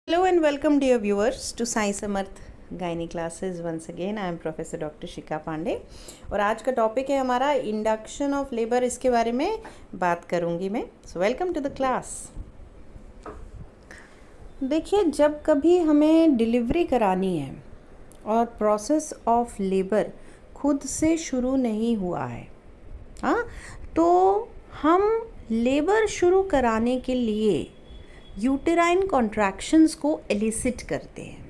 Hello and welcome dear viewers to Sai Samarth gynae classes once again. I am professor doctor Shikha Pandey और आज का topic है हमारा induction of labour. इसके बारे में बात करूंगी मैं। So welcome to the class. देखिए, जब कभी हमें डिलीवरी करानी है और प्रोसेस ऑफ लेबर खुद से शुरू नहीं हुआ है, हाँ, तो हम लेबर शुरू कराने के लिए यूटेराइन कॉन्ट्रैक्शंस को एलिसिट करते हैं।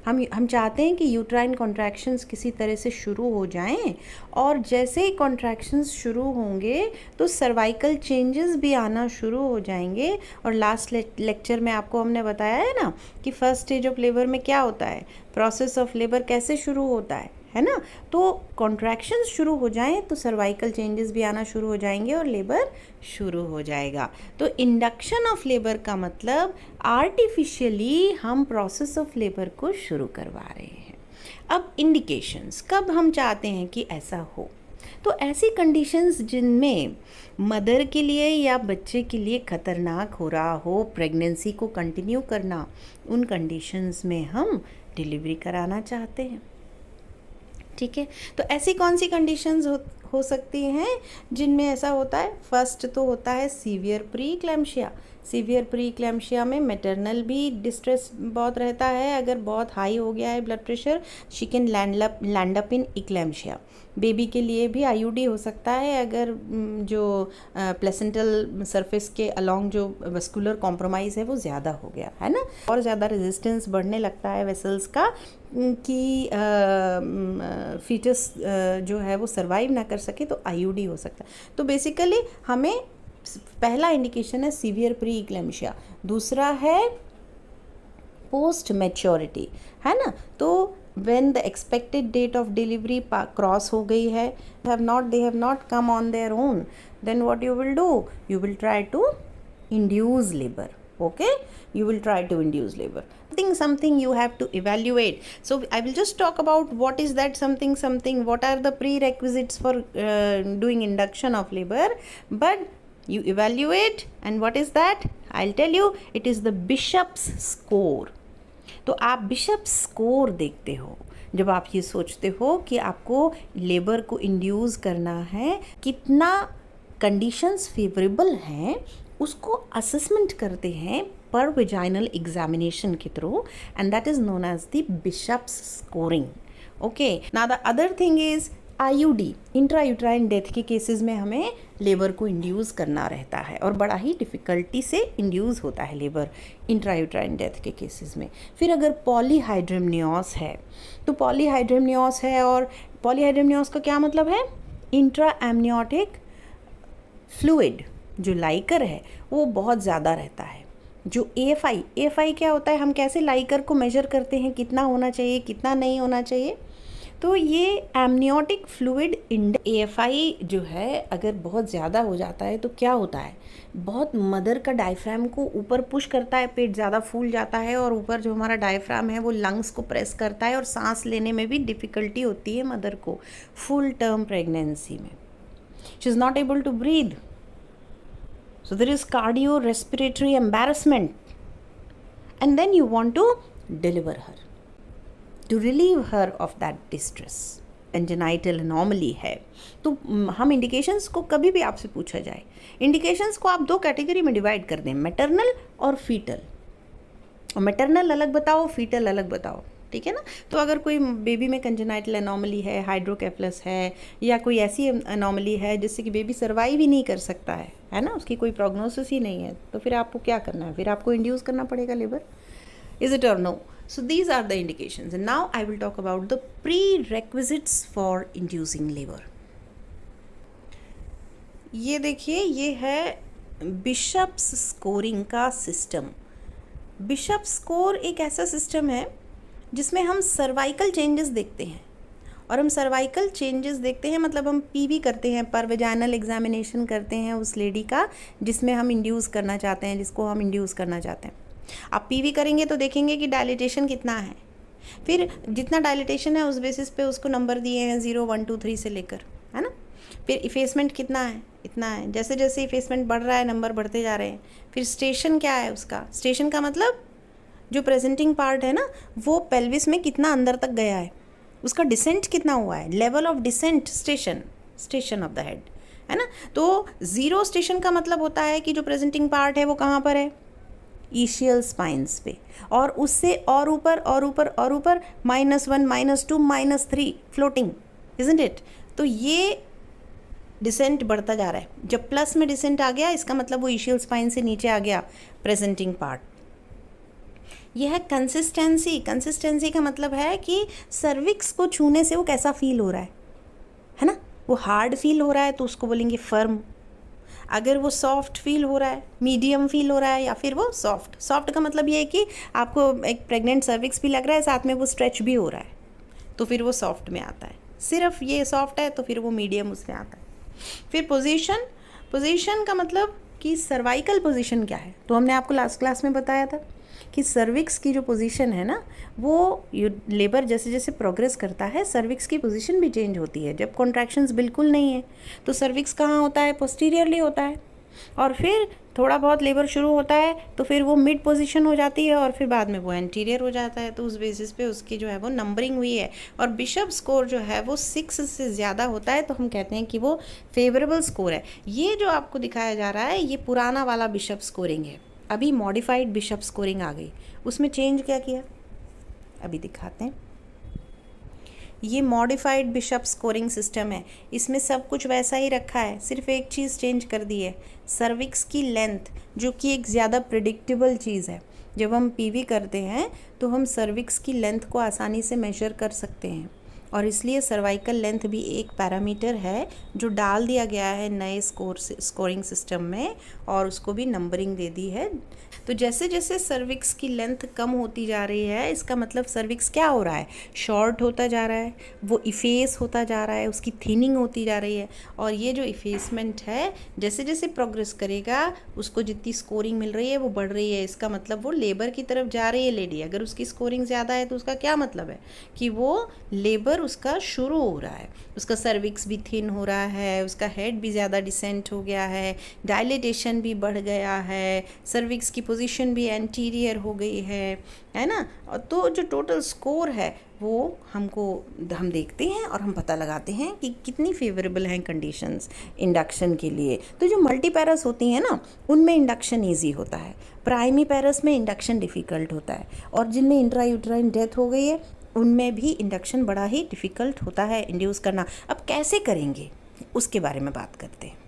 हम चाहते हैं कि यूटेराइन कॉन्ट्रैक्शंस किसी तरह से शुरू हो जाएं और जैसे ही कॉन्ट्रैक्शंस शुरू होंगे तो सर्वाइकल चेंजेस भी आना शुरू हो जाएंगे। और लास्ट लेक्चर में आपको हमने बताया है ना कि फर्स्ट स्टेज ऑफ लेबर में क्या होता है, प्रोसेस ऑफ लेबर कैसे शुरू होता है ना। तो कॉन्ट्रैक्शंस शुरू हो जाएं तो सर्वाइकल चेंजेस भी आना शुरू हो जाएंगे और लेबर शुरू हो जाएगा। तो इंडक्शन ऑफ लेबर का मतलब आर्टिफिशियली हम प्रोसेस ऑफ लेबर को शुरू करवा रहे हैं। अब इंडिकेशंस, कब हम चाहते हैं कि ऐसा हो, तो ऐसी कंडीशंस जिनमें मदर के लिए या बच्चे के लिए खतरनाक हो रहा हो प्रेगनेंसी को कंटिन्यू करना, उन कंडीशंस में हम डिलीवरी कराना चाहते हैं। ठीक है, तो ऐसी कौन सी कंडीशंस हो सकती हैं जिनमें ऐसा होता है। फर्स्ट तो होता है सीवियर प्री इक्लैम्शिया। सीवियर प्री इक्लैम्शिया में मैटरनल भी डिस्ट्रेस बहुत रहता है। अगर बहुत हाई हो गया है blood pressure, she can land up in eclampsia. Baby के लिए भी आईयूडी हो सकता है अगर जो प्लेसेंटल सरफेस के अलोंग जो वस्कुलर कॉम्प्रोमाइज़ है वो ज़्यादा हो गया है ना, और ज़्यादा रेजिस्टेंस बढ़ने लगता है वेसल्स का कि फीटस जो है वो सर्वाइव ना कर सके, तो आईयूडी हो सकता है। तो बेसिकली हमें पहला इंडिकेशन है सीवियर प्री इक्लैम्शिया। दूसरा है पोस्ट मैच्योरिटी, है ना। तो when the expected date of delivery cross हो गई है, they have not come on their own, then what you will do, you will try to induce labor. Okay, you will try to induce labor. Something you have to evaluate. So I will just talk about what is that something, what are the prerequisites for doing induction of labor. But you evaluate, and what is that? I'll tell you, it is the Bishop's score. तो आप bishop score देखते हो जब आप ये सोचते हो कि आपको लेबर को इंड्यूस करना है, कितना कंडीशंस फेवरेबल हैं उसको असेसमेंट करते हैं पर वेजाइनल एग्जामिनेशन के through, and that is known as the Bishop's scoring. Okay, now the other thing is IUD, intrauterine death के केसेस में हमें लेबर को इंड्यूस करना रहता है और बड़ा ही डिफ़िकल्टी से इंड्यूस होता है लेबर इंट्रायूट्राइन डेथ के केसेस में। फिर अगर पॉलीहाइड्रमनियोस है, तो पॉलीहाइड्रमनियोस है, और पॉलीहाइड्रमनियोस का क्या मतलब है, इंट्रा एमनियोटिक फ्लूइड जो लाइकर है वो बहुत ज़्यादा रहता है। जो एएफआई क्या होता है, हम कैसे लाइकर को मेजर करते हैं, कितना होना चाहिए कितना नहीं होना चाहिए। तो ये एमनियोटिक फ्लूइड एएफआई जो है अगर बहुत ज़्यादा हो जाता है तो क्या होता है, बहुत मदर का डायफ्राम को ऊपर पुश करता है, पेट ज़्यादा फूल जाता है और ऊपर जो हमारा डायफ्राम है वो लंग्स को प्रेस करता है और सांस लेने में भी डिफ़िकल्टी होती है मदर को फुल टर्म प्रेगनेंसी में। She is not able to breathe, so there is cardio respiratory embarrassment, and then you want to deliver her, to relieve her of that distress. Congenital anomaly है तो हम indications को कभी भी आपसे पूछा जाए, इंडिकेशंस को आप दो कैटेगरी में डिवाइड कर दें, मैटरनल और फीटल। और मैटरनल अलग बताओ, फीटल अलग बताओ, ठीक है ना। तो अगर कोई बेबी में कंजेनाइटल एनोमली है, हाइड्रोकेफलस है, या कोई ऐसी एनोमली है जिससे कि बेबी सर्वाइव ही नहीं कर सकता है ना, उसकी कोई प्रोग्नोसिस ही नहीं है, तो फिर आपको क्या करना है, फिर आपको इंड्यूस करना पड़ेगा लेबर। इज इट और no? So these are the indications, and now I will talk about the prerequisites for inducing labor. ये देखिए, ये है बिशप्स स्कोरिंग का सिस्टम। बिशप स्कोर एक ऐसा सिस्टम है जिसमें हम सर्वाइकल चेंजेस देखते हैं, और हम सर्वाइकल चेंजेस देखते हैं मतलब हम पीवी करते हैं, पर वेजाइनल एग्जामिनेशन करते हैं उस लेडी का जिसमें हम इंड्यूस करना चाहते हैं, जिसको हम इंड्यूस करना चाहते हैं। आप पीवी करेंगे तो देखेंगे कि डायलिटेशन कितना है, फिर जितना डायलिटेशन है उस बेसिस पे उसको नंबर दिए हैं 0 1 2 3 से लेकर, है ना। फिर इफेसमेंट कितना है, इतना है, जैसे जैसे इफेसमेंट बढ़ रहा है नंबर बढ़ते जा रहे हैं। फिर स्टेशन क्या है उसका, स्टेशन का मतलब जो प्रेजेंटिंग पार्ट है ना वो पेल्विस में कितना अंदर तक गया है, उसका डिसेंट कितना हुआ है, level of descent station of the head, है ना। तो 0 स्टेशन का मतलब होता है कि जो प्रेजेंटिंग पार्ट है वो कहाँ पर है, ईशियल स्पाइंस पे, और उससे और ऊपर और ऊपर और ऊपर -1 -2 -3 फ्लोटिंग, इजंट इट। तो ये डिसेंट बढ़ता जा रहा है। जब प्लस में डिसेंट आ गया इसका मतलब वो ईशियल स्पाइन से नीचे आ गया प्रेजेंटिंग पार्ट। यह है कंसिस्टेंसी का मतलब है कि सर्विक्स को छूने से वो कैसा फील हो रहा है ना। वो हार्ड फील हो रहा है तो उसको बोलेंगे फर्म, अगर वो सॉफ्ट फील हो रहा है, मीडियम फील हो रहा है, या फिर वो सॉफ्ट का मतलब ये है कि आपको एक प्रेग्नेंट सर्विक्स भी लग रहा है, साथ में वो स्ट्रेच भी हो रहा है, तो फिर वो सॉफ्ट में आता है। सिर्फ ये सॉफ्ट है तो फिर वो मीडियम उसमें आता है। फिर पोजीशन का मतलब कि सर्वाइकल पोजीशन क्या है, तो हमने आपको लास्ट क्लास में बताया था कि सर्विक्स की जो पोजीशन है ना वो लेबर जैसे जैसे प्रोग्रेस करता है सर्विक्स की पोजीशन भी चेंज होती है। जब कॉन्ट्रैक्शंस बिल्कुल नहीं है तो सर्विक्स कहाँ होता है, पोस्टीरियरली होता है, और फिर थोड़ा बहुत लेबर शुरू होता है तो फिर वो मिड पोजीशन हो जाती है और फिर बाद में वो एंटीरियर हो जाता है। तो उस बेसिस पे उसकी जो है वो नंबरिंग हुई है, और बिशप स्कोर जो है वो 6 से ज़्यादा होता है तो हम कहते हैं कि वो फेवरेबल स्कोर है। ये जो आपको दिखाया जा रहा है ये पुराना वाला बिशप स्कोरिंग है, अभी मॉडिफाइड बिशप स्कोरिंग आ गई। उसमें चेंज क्या किया अभी दिखाते हैं। ये मॉडिफाइड बिशप स्कोरिंग सिस्टम है, इसमें सब कुछ वैसा ही रखा है, सिर्फ एक चीज़ चेंज कर दी है, सर्विक्स की लेंथ, जो कि एक ज़्यादा प्रिडिक्टेबल चीज़ है। जब हम पीवी करते हैं तो हम सर्विक्स की लेंथ को आसानी से मेजर कर सकते हैं, और इसलिए सर्वाइकल लेंथ भी एक पैरामीटर है जो डाल दिया गया है नए स्कोरिंग सिस्टम में, और उसको भी नंबरिंग दे दी है। तो जैसे जैसे सर्विक्स की लेंथ कम होती जा रही है इसका मतलब सर्विक्स क्या हो रहा है, शॉर्ट होता जा रहा है, वो इफेस होता जा रहा है, उसकी थिनिंग होती जा रही है। और ये जो इफेसमेंट है जैसे जैसे प्रोग्रेस करेगा उसको जितनी स्कोरिंग मिल रही है वो बढ़ रही है। इसका मतलब वो लेबर की तरफ जा रही है लेडी। अगर उसकी स्कोरिंग ज़्यादा है तो उसका क्या मतलब है कि वो लेबर उसका शुरू हो रहा है, उसका सर्विक्स भी थिन हो रहा है, उसका हेड भी ज़्यादा डिसेंट हो गया है, डायलिटेशन भी बढ़ गया है, सर्विक्स की पोजीशन भी एंटीरियर हो गई है ना। तो जो टोटल स्कोर है वो हम देखते हैं और हम पता लगाते हैं कि कितनी फेवरेबल हैं कंडीशंस इंडक्शन के लिए। तो जो मल्टीपैरस होती हैं ना उनमें इंडक्शन इजी होता है, प्राइमी पैरस में इंडक्शन डिफ़िकल्ट होता है, और जिनमें इंट्रायूट्राइन डेथ हो गई है उनमें भी इंडक्शन बड़ा ही डिफ़िकल्ट होता है इंड्यूस करना। अब कैसे करेंगे उसके बारे में बात करते हैं।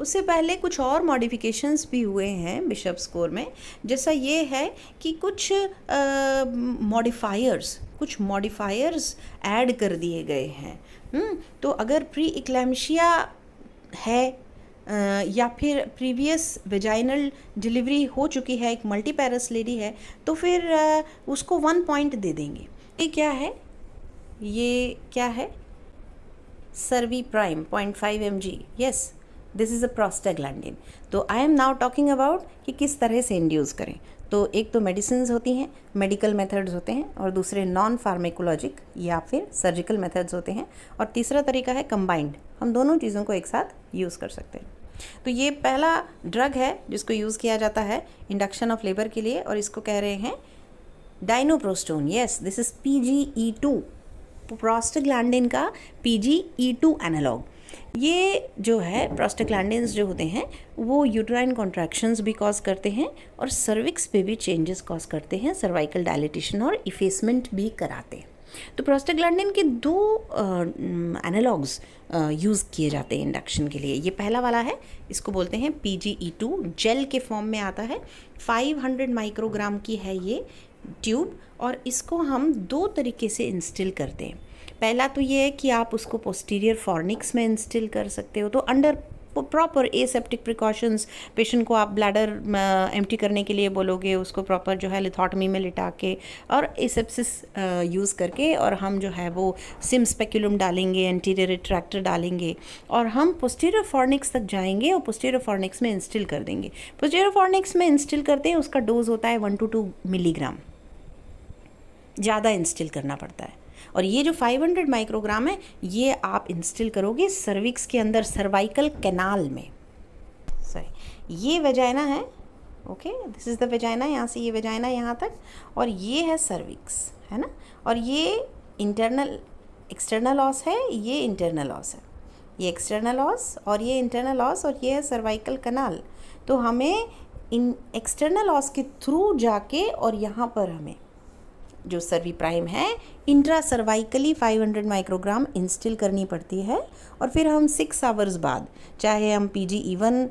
उससे पहले कुछ और मॉडिफिकेशंस भी हुए हैं बिशप स्कोर में, जैसा ये है कि कुछ मॉडिफायर्स ऐड कर दिए गए हैं। तो अगर प्री इक्लेम्शिया है या फिर प्रीवियस वेजाइनल डिलीवरी हो चुकी है, एक मल्टीपैरस लेडी है, तो फिर उसको 1 पॉइंट दे देंगे। ये क्या है Cerviprime 0.5 mg, yes this is a prostaglandin. तो I am now talking about कि किस तरह से इंड्यूस करें। तो एक तो मेडिसिन्स होती हैं, मेडिकल मेथड्स होते हैं, और दूसरे नॉन फार्मेकोलॉजिक या फिर सर्जिकल मेथड्स होते हैं, और तीसरा तरीका है कंबाइंड, हम दोनों चीज़ों को एक साथ यूज़ कर सकते हैं। तो ये पहला ड्रग है जिसको यूज़ किया जाता है इंडक्शन ऑफ लेबर के लिए, और इसको कह रहे हैं dinoprostone. Yes this is PGE2, prostaglandin का PGE2 एनालॉग। ये जो है प्रोस्टाग्लैंडिन्स जो होते हैं वो यूट्राइन कॉन्ट्रैक्शंस भी कॉज करते हैं और सर्विक्स पे भी चेंजेस कॉज करते हैं, सर्वाइकल डायलिटेशन और इफेसमेंट भी कराते हैं। तो प्रोस्टाग्लैंडिन के 2 एनालॉग्स यूज़ किए जाते हैं इंडक्शन के लिए। ये पहला वाला है, इसको बोलते हैं PGE2, जेल के फॉर्म में आता है, 500 माइक्रोग्राम की है ये ट्यूब, और इसको हम 2 तरीके से इंस्टिल करते हैं। पहला तो ये है कि आप उसको पोस्टीरियर फॉर्निक्स में इंस्टिल कर सकते हो, तो under proper aseptic precautions patient को आप ब्लैडर एम्प्टी करने के लिए बोलोगे, उसको प्रॉपर जो है लिथोटमी में लिटा के और एसेप्सिस यूज़ करके, और हम जो है वो सिम स्पेक्युलम डालेंगे, एंटीरियर रिट्रैक्टर डालेंगे, और हम पोस्टीरियर फॉर्निक्स तक जाएंगे और पोस्टीरियर फॉर्निक्स में इंस्टिल कर देंगे। पोस्टीरियर फॉर्निक्स में इंस्टिल करते हैं, उसका डोज होता है 1 to 2 मिलीग्राम, ज़्यादा इंस्टिल करना पड़ता है। और ये जो 500 माइक्रोग्राम है ये आप इंस्टिल करोगे सर्विक्स के अंदर, सर्वाइकल कैनाल में। सॉरी, ये वेजाइना है okay, this is the vagina, यहाँ से ये वेजाइना यहाँ तक, और ये है सर्विक्स, है ना। और ये इंटरनल एक्सटर्नल ऑस है, ये इंटरनल ऑस है, ये एक्सटर्नल ऑस और ये इंटरनल ऑस, और ये है सर्वाइकल कनाल। तो हमें इन एक्सटर्नल ऑस के थ्रू जाके और यहाँ पर हमें जो सर्वी प्राइम है इंट्रा सर्वाइकली 500 माइक्रोग्राम इंस्टिल करनी पड़ती है। और फिर हम 6 आवर्स बाद, चाहे हम PGE1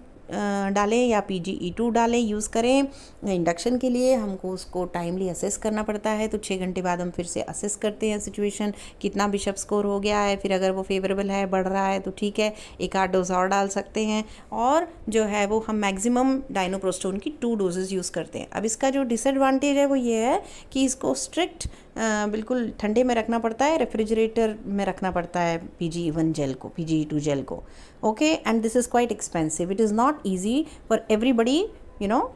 डालें या PGE2 डालें, यूज़ करें इंडक्शन के लिए, हमको उसको टाइमली असेस करना पड़ता है। तो 6 घंटे बाद हम फिर से असेस करते हैं सिचुएशन, कितना बिशप स्कोर हो गया है। फिर अगर वो फेवरेबल है, बढ़ रहा है, तो ठीक है, एक आध डोज और डाल सकते हैं। और जो है वो हम मैक्सिमम डाइनोप्रोस्टोन की 2 डोजेज़ यूज़ करते हैं। अब इसका जो डिसएडवांटेज है वो ये है कि इसको स्ट्रिक्ट बिल्कुल ठंडे में रखना पड़ता है, रेफ्रिजरेटर में रखना पड़ता है PGE1 जेल को, PGE2 जेल को। Okay, and this is quite expensive, it is not easy for everybody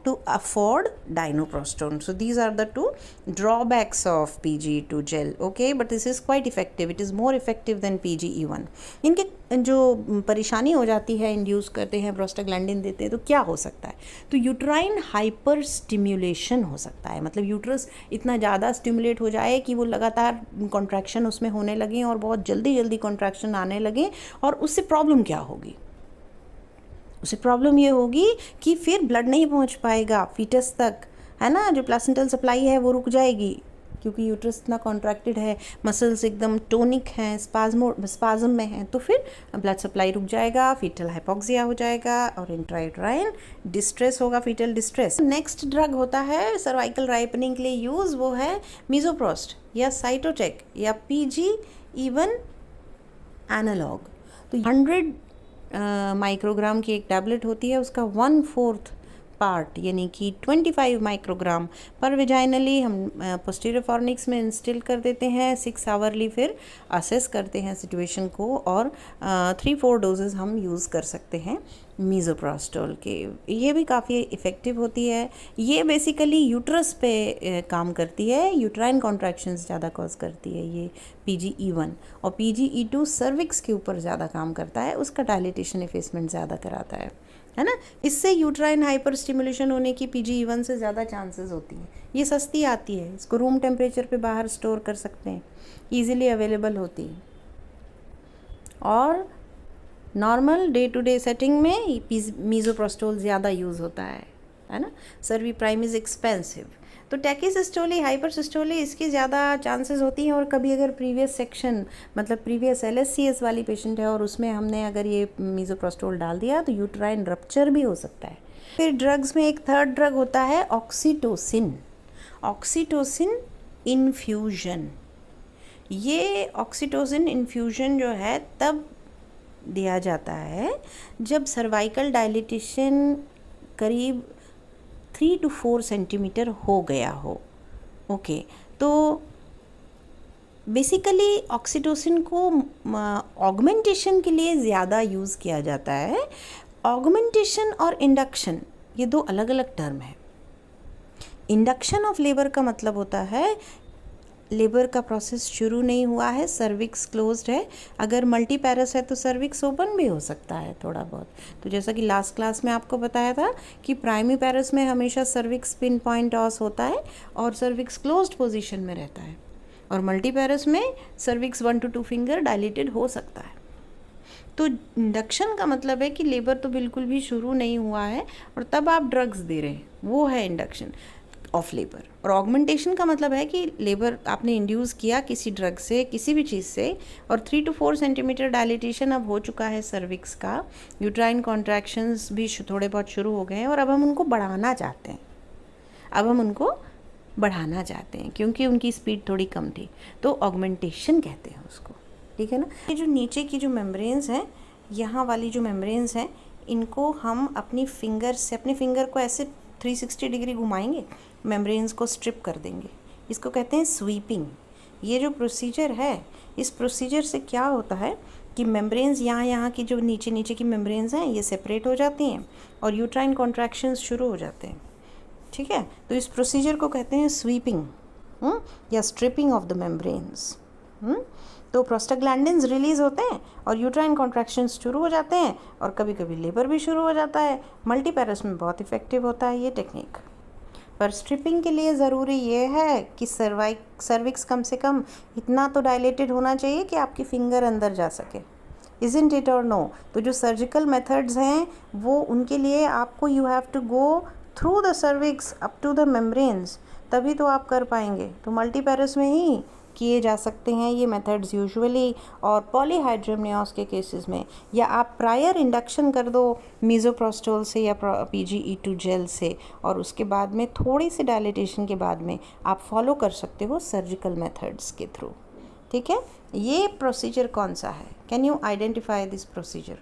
to afford dinoprostone. So these are the 2 drawbacks of PGE2 gel. Okay, but this is quite effective, it is more effective than PGE1. इनके जो परेशानी हो जाती है, induce करते हैं, prostaglandin देते हैं, तो क्या हो सकता है? तो यूट्राइन हाइपर स्टिम्युलेशन हो सकता है, मतलब यूट्रस इतना ज़्यादा स्टिमुलेट हो जाए कि वो लगातार कॉन्ट्रैक्शन उसमें होने लगे और बहुत जल्दी जल्दी कॉन्ट्रैक्शन आने लगे। और उससे प्रॉब्लम क्या होगी? उसे प्रॉब्लम ये होगी कि फिर ब्लड नहीं पहुंच पाएगा फीटस तक, है ना। जो प्लासेंटल सप्लाई है वो रुक जाएगी, क्योंकि यूट्रस इतना कॉन्ट्रैक्टेड है, मसल्स एकदम टोनिक हैं, स्पाज्म में हैं, तो फिर ब्लड सप्लाई रुक जाएगा, फीटल हाइपोक्सिया हो जाएगा और इंट्रायूट्राइन डिस्ट्रेस होगा, फीटल डिस्ट्रेस। नेक्स्ट ड्रग होता है सर्वाइकल राइपनिंग के लिए यूज़, वो है मीजोप्रोस्ट या साइटोटेक या PGE1 एनालॉग। तो 100 माइक्रोग्राम की एक टैबलेट होती है, उसका 1/4 पार्ट यानी कि 25 माइक्रोग्राम पर वेजाइनली हम पोस्टीरियर फॉर्निक्स में इंस्टिल कर देते हैं। 6 आवरली फिर असेस करते हैं सिचुएशन को, और 3-4 डोजेज़ हम यूज़ कर सकते हैं मीज़ोप्रोस्टोल के। ये भी काफ़ी इफ़ेक्टिव होती है। ये बेसिकली यूट्रस पे काम करती है, यूट्राइन कॉन्ट्रैक्शंस ज़्यादा कॉज करती है ये PGE1, और PGE2 सर्विक्स के ऊपर ज़्यादा काम करता है, उसका डायलिटेशन इफेसमेंट ज़्यादा कराता है ना। इससे यूट्राइन हाइपर स्टिमुलेशन होने की PGE1 से ज़्यादा चांसेस होती हैं। ये सस्ती आती है, इसको रूम टेम्परेचर पे बाहर स्टोर कर सकते हैं, ईज़िली अवेलेबल होती है, और normal day to day setting में मीज़ोप्रोस्टोल ज़्यादा यूज़ होता है ना। Cerviprime is expensive. तो टैकीसिस्टोली, हाइपरसिस्टोली, इसकी ज़्यादा चांसेस होती हैं। और कभी अगर प्रीवियस सेक्शन, मतलब प्रीवियस LSCS वाली पेशेंट है और उसमें हमने अगर ये मीज़ोप्रोस्टोल डाल दिया तो यूट्राइन रप्चर भी हो सकता है। फिर ड्रग्स में एक थर्ड ड्रग होता है ऑक्सीटोसिन, ऑक्सीटोसिन इन्फ्यूजन। ये ऑक्सीटोसिन इन्फ्यूजन जो है तब दिया जाता है जब सर्वाइकल डायलिटेशन करीब 3 to 4 सेंटीमीटर हो गया हो। ओके, तो बेसिकली ऑक्सीटोसिन को ऑगमेंटेशन के लिए ज़्यादा यूज़ किया जाता है। ऑगमेंटेशन और इंडक्शन ये 2 अलग अलग टर्म है। इंडक्शन ऑफ लेबर का मतलब होता है लेबर का प्रोसेस शुरू नहीं हुआ है, सर्विक्स क्लोज्ड है। अगर मल्टीपैरस है तो सर्विक्स ओपन भी हो सकता है थोड़ा बहुत। तो जैसा कि लास्ट क्लास में आपको बताया था कि प्राइमरी पैरस में हमेशा सर्विक्स पिन पॉइंट ऑस होता है और सर्विक्स क्लोज्ड पोजीशन में रहता है, और मल्टीपैरस में सर्विक्स 1 to 2 फिंगर डायलेटेड हो सकता है। तो इंडक्शन का मतलब है कि लेबर तो बिल्कुल भी शुरू नहीं हुआ है और तब आप ड्रग्स दे रहे हैं, वो है इंडक्शन ऑफ लेबर। और ऑगमेंटेशन का मतलब है कि लेबर आपने इंड्यूस किया किसी ड्रग से, किसी भी चीज़ से, और 3 to 4 सेंटीमीटर डायलिटेशन अब हो चुका है सर्विक्स का, यूट्राइन कॉन्ट्रैक्शंस भी थोड़े बहुत शुरू हो गए हैं, और अब हम उनको बढ़ाना चाहते हैं, क्योंकि उनकी स्पीड थोड़ी कम थी, तो ऑगमेंटेशन कहते हैं उसको, ठीक है ना। ये जो नीचे की जो मेम्ब्रेन्स हैं, यहाँ वाली जो मेम्ब्रेन्स हैं, इनको हम अपनी फिंगर से, अपने फिंगर को ऐसे 360 डिग्री घुमाएंगे, मेम्ब्रेन्स को स्ट्रिप कर देंगे, इसको कहते हैं स्वीपिंग। ये जो प्रोसीजर है, इस प्रोसीजर से क्या होता है कि मेम्ब्रेन्स यहाँ की जो नीचे की मेम्ब्रेन्स हैं ये सेपरेट हो जाती हैं और यूट्राइन कॉन्ट्रैक्शंस शुरू हो जाते हैं, ठीक है। तो इस प्रोसीजर को कहते हैं स्वीपिंग या स्ट्रिपिंग ऑफ द मेम्ब्रेन्स। तो प्रोस्टाग्लैंडिन्स रिलीज़ होते हैं और यूट्राइन कॉन्ट्रैक्शंस शुरू हो जाते हैं और कभी कभी लेबर भी शुरू हो जाता है। मल्टीपैरस में बहुत इफ़ेक्टिव होता है ये टेक्निक। पर स्ट्रिपिंग के लिए ज़रूरी ये है कि सर्विक्स कम से कम इतना तो डायलेटेड होना चाहिए कि आपकी फिंगर अंदर जा सके। Isn't it or no? तो जो सर्जिकल मेथड्स हैं वो उनके लिए आपको you have to go through the cervix up to the membranes, तभी तो आप कर पाएंगे। तो मल्टीपैरस में ही किए जा सकते हैं ये मेथड्स यूजुअली, और पॉलीहाइड्रोमनियोस के केसेस में, या आप प्रायर इंडक्शन कर दो मीज़ोप्रोस्टोल से या PGE2 जेल से, और उसके बाद में थोड़ी सी डायलिटेशन के बाद में आप फॉलो कर सकते हो सर्जिकल मेथड्स के थ्रू। ठीक है, ये प्रोसीजर कौन सा है? Can you identify this procedure?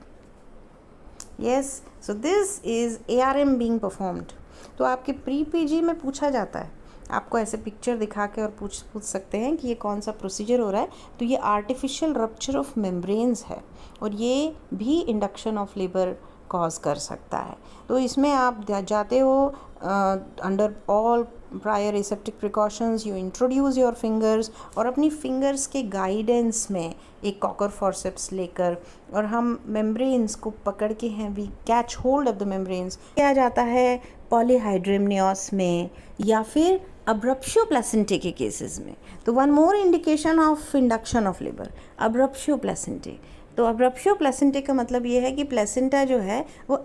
Yes, so this is ARM being performed. तो आपके प्री PG में पूछा जाता है, आपको ऐसे पिक्चर दिखा के और पूछ सकते हैं कि ये कौन सा प्रोसीजर हो रहा है। तो ये आर्टिफिशियल रप्चर ऑफ मेम्ब्रेन्स है और ये भी इंडक्शन ऑफ लेबर कॉज कर सकता है। तो इसमें आप जाते हो under all prior aseptic precautions, you introduce your fingers, और अपनी फिंगर्स के गाइडेंस में एक कॉकर फॉरसेप्स लेकर और हम मेम्ब्रेन्स को पकड़ के हैं, we catch hold of the membranes. किया जाता है पॉलीहाइड्रोमनियोस में या फिर अब्रप्शियो प्लेसेंटे के केसेस में। तो one more indication of induction of labour, abruptio placentae. तो अब्रप्शियो प्लेसेंटे का मतलब ये है कि प्लेसेंटा जो है वो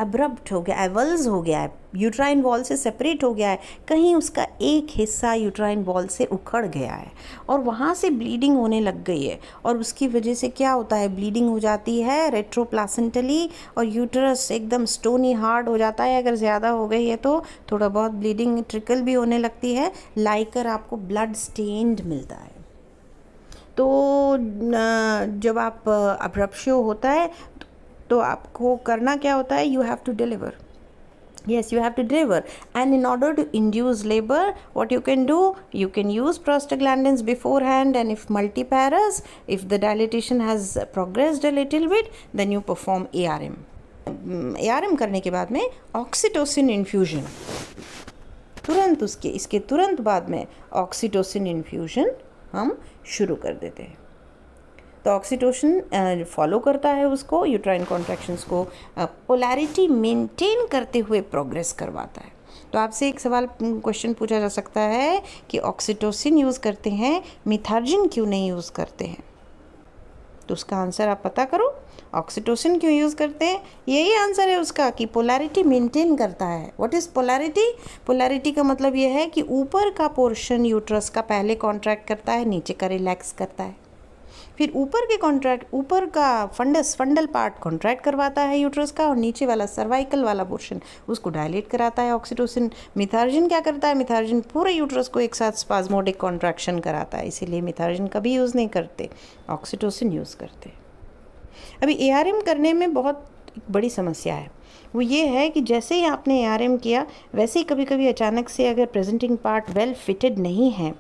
अब्रप्ट हो गया, एवल्स हो गया है, यूट्राइन वॉल से सेपरेट हो गया है, कहीं उसका एक हिस्सा यूट्राइन वॉल से उखड़ गया है और वहाँ से ब्लीडिंग होने लग गई है, और उसकी वजह से क्या होता है, ब्लीडिंग हो जाती है रेट्रोप्लासेंटली और यूटरस एकदम स्टोनी हार्ड हो जाता है। अगर ज़्यादा हो गई है तो थोड़ा बहुत ब्लीडिंग ट्रिकल भी होने लगती है, लाइकर आपको ब्लड स्टेन्ड मिलता है। तो जब आप अब्रप्शियो होता है तो आपको करना क्या होता है, you have to deliver. Yes, you have to deliver, and in order to induce labor, what you can do, you can use prostaglandins beforehand, and if multiparous, if the dilatation has progressed a little bit, then you perform ARM. ARM करने के बाद में oxytocin infusion, तुरंत इसके तुरंत बाद में oxytocin infusion हम शुरू कर देते हैं। तो ऑक्सीटोसिन फॉलो करता है उसको, यूट्राइन कॉन्ट्रैक्शंस को पोलैरिटी मेंटेन करते हुए प्रोग्रेस करवाता है। तो आपसे एक सवाल क्वेश्चन पूछा जा सकता है कि ऑक्सीटोसिन यूज़ करते हैं, मिथार्जिन क्यों नहीं यूज़ करते हैं? तो उसका आंसर आप पता करो, ऑक्सीटोसिन क्यों यूज़ करते हैं, यही आंसर है उसका कि पोलैरिटी मेंटेन करता है। What is polarity? पोलैरिटी का मतलब ये है कि ऊपर का पोर्शन यूट्रस का पहले कॉन्ट्रैक्ट करता है, नीचे का रिलैक्स करता है, फिर ऊपर का फंडल पार्ट कॉन्ट्रैक्ट करवाता है यूट्रस का, और नीचे वाला सर्वाइकल वाला पोर्शन उसको डायलेट कराता है ऑक्सीटोसिन। मिथार्जिन क्या करता है, मिथार्जिन पूरे यूट्रस को एक साथ स्पाज्मोडिक कॉन्ट्रैक्शन कराता है, इसीलिए मिथार्जिन कभी यूज़ नहीं करते, ऑक्सीटोसिन यूज़ करते। अभी ARM करने में बहुत बड़ी समस्या है, वो ये है कि जैसे ही आपने ARM किया वैसे ही कभी कभी अचानक से अगर प्रेजेंटिंग पार्ट वेल फिटेड नहीं है,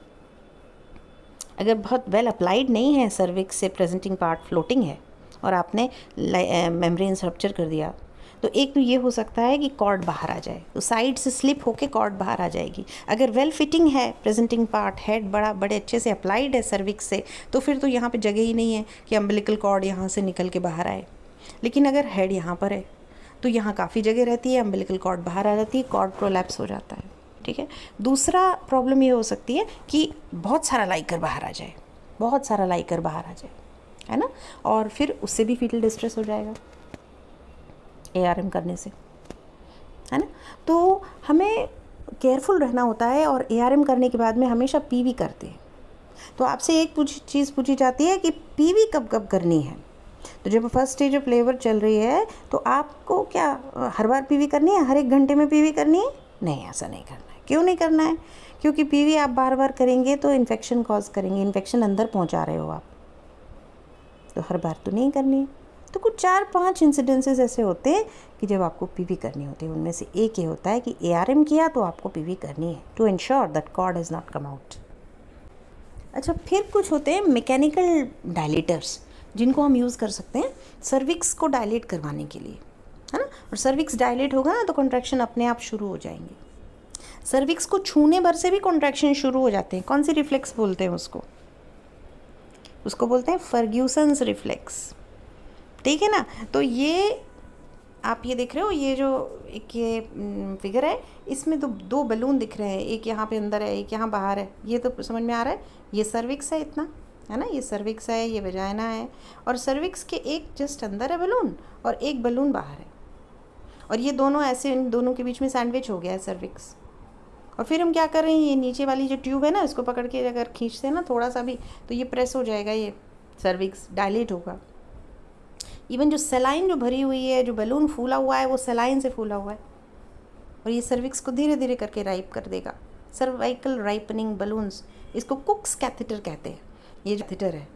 अगर बहुत वेल अप्लाइड नहीं है, सर्विक्स से प्रेजेंटिंग पार्ट फ्लोटिंग है और आपने मेम्ब्रेन्स रप्चर कर दिया, तो एक तो ये हो सकता है कि कॉर्ड बाहर आ जाए, तो साइड से स्लिप होके कॉर्ड बाहर आ जाएगी। अगर वेल फिटिंग है प्रेजेंटिंग पार्ट, हेड बड़े अच्छे से अप्लाइड है सर्विक्स से, तो फिर तो यहाँ पे जगह ही नहीं है कि अम्बिलिकल कॉर्ड यहाँ से निकल के बाहर आए। लेकिन अगर हेड यहाँ पर है तो यहाँ काफ़ी जगह रहती है, अम्बिलिकल कॉर्ड बाहर आ जाती है, कॉर्ड प्रोलैप्स हो जाता है। ठीक है, दूसरा प्रॉब्लम ये हो सकती है कि बहुत सारा लाइकर बाहर आ जाए, बहुत सारा लाइकर बाहर आ जाए, है ना, और फिर उससे भी फीटल डिस्ट्रेस हो जाएगा ARM करने से, है ना। तो हमें केयरफुल रहना होता है, और ARM करने के बाद में हमेशा PV करते हैं। तो आपसे एक चीज़ पूछी जाती है कि PV कब कब करनी है। तो जब फर्स्ट स्टेज ऑफ लेबर चल रही है तो आपको क्या हर बार PV करनी है, हर एक घंटे में PV करनी है? नहीं, ऐसा नहीं करना है। क्यों नहीं करना है? क्योंकि PV आप बार बार करेंगे तो इन्फेक्शन कॉज करेंगे, इन्फेक्शन अंदर पहुंचा रहे हो आप, तो हर बार तो नहीं करनी है। तो कुछ 4-5 इंसिडेंसेस ऐसे होते हैं कि जब आपको PV करनी होती है, उनमें से एक ये होता है कि ARM किया तो आपको PV करनी है, to ensure that cord has not come out. अच्छा, फिर कुछ होते हैं मैकेनिकल डायलेटर्स जिनको हम यूज़ कर सकते हैं सर्विक्स को डायलेट करवाने के लिए, है ना। और सर्विक्स डायलेट होगा ना तो कॉन्ट्रैक्शन अपने आप शुरू हो जाएंगे। सर्विक्स को छूने भर से भी कॉन्ट्रैक्शन शुरू हो जाते हैं। कौन सी रिफ्लेक्स बोलते हैं उसको? उसको बोलते हैं फर्ग्यूसन्स रिफ्लेक्स, ठीक है ना। तो ये आप ये देख रहे हो, ये जो एक ये फिगर है, इसमें दो बलून दिख रहे हैं, एक यहाँ पे अंदर है, एक यहाँ बाहर है। ये तो समझ में आ रहा है, ये सर्विक्स है इतना, है ना, ये सर्विक्स है, ये वजाइना है, और सर्विक्स के एक जस्ट अंदर है बलून और एक बलून बाहर है, और ये दोनों ऐसे, इन दोनों के बीच में सैंडविच हो गया है सर्विक्स। और फिर हम क्या कर रहे हैं, ये नीचे वाली जो ट्यूब है ना, इसको पकड़ के अगर खींचते हैं ना थोड़ा सा भी, तो ये प्रेस हो जाएगा, ये सर्विक्स डायलेट होगा। इवन जो सेलाइन जो भरी हुई है, जो बलून फूला हुआ है, वो सेलाइन से फूला हुआ है, और ये सर्विक्स को धीरे धीरे करके राइप कर देगा। सर्वाइकल राइपनिंग बलून्स, इसको कुक्स कैथेटर कहते हैं। ये जो कैथेटर है,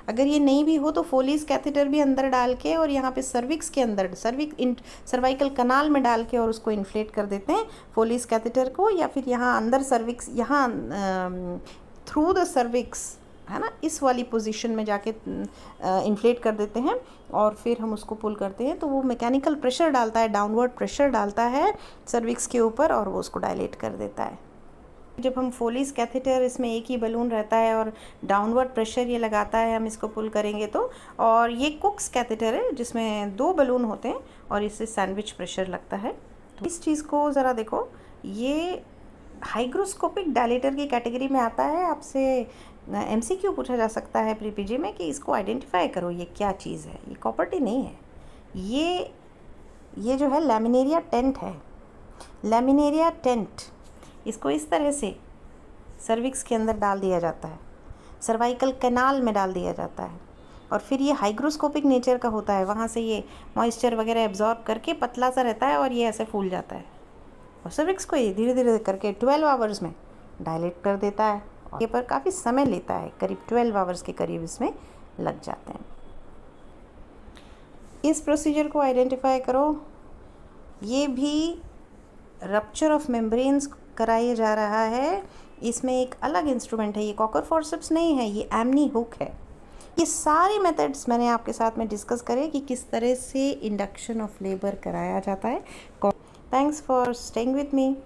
अगर ये नहीं भी हो तो फोलीज कैथेटर भी अंदर डाल के और यहाँ पे सर्विक्स के अंदर सर्वाइकल कनाल में डाल के और उसको इन्फ्लेट कर देते हैं फोलीज कैथेटर को, या फिर यहाँ अंदर सर्विक्स, यहाँ थ्रू द सर्विक्स, है ना, इस वाली पोजीशन में जाके इन्फ्लेट कर देते हैं, और फिर हम उसको पुल करते हैं तो वो मैकेनिकल प्रेशर डालता है, डाउनवर्ड प्रेशर डालता है सर्विक्स के ऊपर, और वो उसको डायलेट कर देता है। जब हम फोलीज कैथेटर, इसमें एक ही बलून रहता है और डाउनवर्ड प्रेशर ये लगाता है, हम इसको पुल करेंगे तो, और ये कुक्स कैथेटर है जिसमें 2 बलून होते हैं और इससे सैंडविच प्रेशर लगता है। तो इस चीज़ को ज़रा देखो, ये हाइग्रोस्कोपिक डायलेटर की कैटेगरी में आता है। आपसे MCQ पूछा जा सकता है प्री PG में कि इसको आइडेंटिफाई करो, ये क्या चीज़ है। ये कॉपर्टी नहीं है, ये जो है लैमिनेरिया टेंट है, लैमिनेरिया टेंट। इसको इस तरह से सर्विक्स के अंदर डाल दिया जाता है, सर्वाइकल कैनाल में डाल दिया जाता है, और फिर ये हाइग्रोस्कोपिक नेचर का होता है, वहाँ से ये मॉइस्चर वगैरह एब्जॉर्ब करके पतला सा रहता है और ये ऐसे फूल जाता है, और सर्विक्स को ये धीरे धीरे करके 12 आवर्स में डायलेट कर देता है। और ये पर काफ़ी समय लेता है, करीब 12 आवर्स के करीब इसमें लग जाते हैं। इस प्रोसीजर को आइडेंटिफाई करो। ये भी रप्चर ऑफ मेम्ब्रेन्स कराया जा रहा है, इसमें एक अलग इंस्ट्रूमेंट है, ये कॉकर फॉर्सेप्स नहीं है, ये एमनी हुक है। ये सारे मेथड्स मैंने आपके साथ में डिस्कस करे कि किस तरह से इंडक्शन ऑफ लेबर कराया जाता है। Thanks for staying with me.